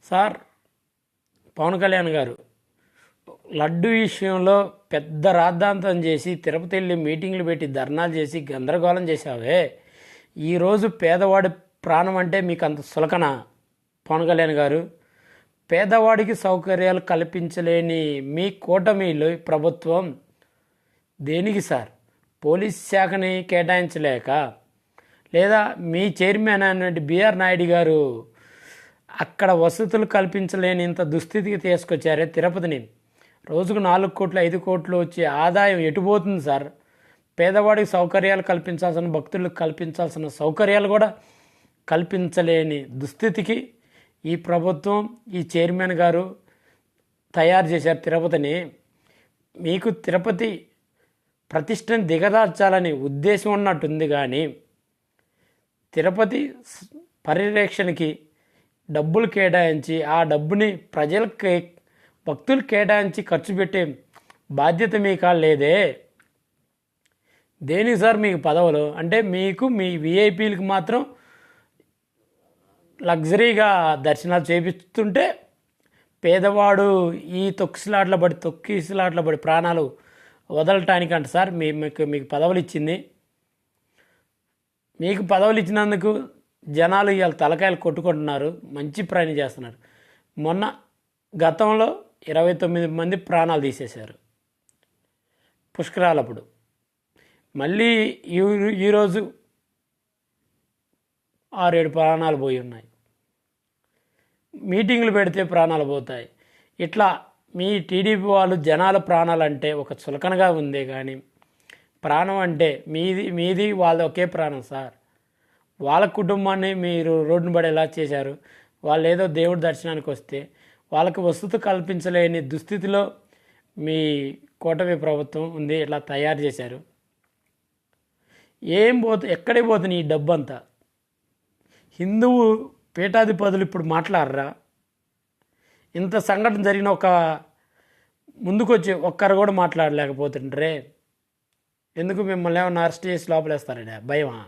Sir, Pawan Kalyan గారు లడ్డు విషయంలో పెద్ద రాద్ధాంతం చేసి తిరుపతి వెళ్ళి మీటింగ్లు పెట్టి ధర్నాలు చేసి గందరగోళం చేశావే, ఈరోజు పేదవాడి ప్రాణం అంటే మీకు అంత సులకన? పవన్ కళ్యాణ్ గారు, పేదవాడికి సౌకర్యాలు కల్పించలేని మీ కూటమిలో ప్రభుత్వం దేనికి సార్? పోలీస్ శాఖని కేటాయించలేక, లేదా మీ చైర్మన్ అయినటువంటి బిఆర్ నాయుడు గారు అక్కడ వసతులు కల్పించలేని ఇంత దుస్థితికి తీసుకొచ్చారే తిరుపతిని? రోజుకు 4 కోట్లు 5 కోట్లు వచ్చే ఆదాయం ఎటుపోతుంది సార్? పేదవాడికి సౌకర్యాలు కల్పించాల్సిన, భక్తులకు కల్పించాల్సిన సౌకర్యాలు కూడా కల్పించలేని దుస్థితికి ఈ ప్రభుత్వం, ఈ చైర్మన్ గారు తయారు చేశారు తిరుపతిని. మీకు తిరుపతి ప్రతిష్టని దిగదార్చాలని ఉద్దేశం ఉన్నట్టుంది, కానీ తిరుపతి పరిరక్షణకి డబ్బులు కేటాయించి ఆ డబ్బుని ప్రజలకి, భక్తులు కేటాయించి ఖర్చు పెట్టే బాధ్యత మీకు లేదే. దేనికి సార్ మీకు పదవులు? అంటే మీకు మీ విఐపీలకు మాత్రం లగ్జరీగా దర్శనాలు చేపిస్తుంటే, పేదవాడు ఈ తొక్కిసలాట్ల పడి ప్రాణాలు వదలటానికంట సార్ మీకు పదవులు ఇచ్చింది. మీకు పదవులు ఇచ్చినందుకు జనాలు ఇవాళ తలకాయలు కొట్టుకుంటున్నారు, మంచి ప్రయాణం చేస్తున్నారు. గతంలో 29 మంది ప్రాణాలు తీసేశారు పుష్కరాలప్పుడు. మళ్ళీ ఈరోజు 6-7 ప్రాణాలు పోయి ఉన్నాయి. మీటింగులు పెడితే ప్రాణాలు పోతాయి. ఇట్లా మీ టీడీపీ వాళ్ళు జనాల ప్రాణాలంటే ఒక చులకనగా ఉందే, కానీ ప్రాణం అంటే మీది వాళ్ళ ఒకే ప్రాణం సార్. వాళ్ళ కుటుంబాన్ని మీరు రోడ్డును పడేలా చేశారు. వాళ్ళు ఏదో దేవుడి దర్శనానికి వస్తే వాళ్ళకి వసతి కల్పించలేని దుస్థితిలో మీ కూటమి ప్రభుత్వం ఉంది, ఇట్లా తయారు చేశారు. ఎక్కడికి పోతుంది ఈ డబ్బు అంతా? హిందువు పీఠాధిపతులు ఇప్పుడు మాట్లాడరా? ఇంత సంఘటన జరిగిన ముందుకొచ్చి ఒక్కరు కూడా మాట్లాడలేకపోతుండ్రే. ఎందుకు మిమ్మల్ని ఏమన్నా అరెస్ట్ చేసి లోపలేస్తారనే భయమా?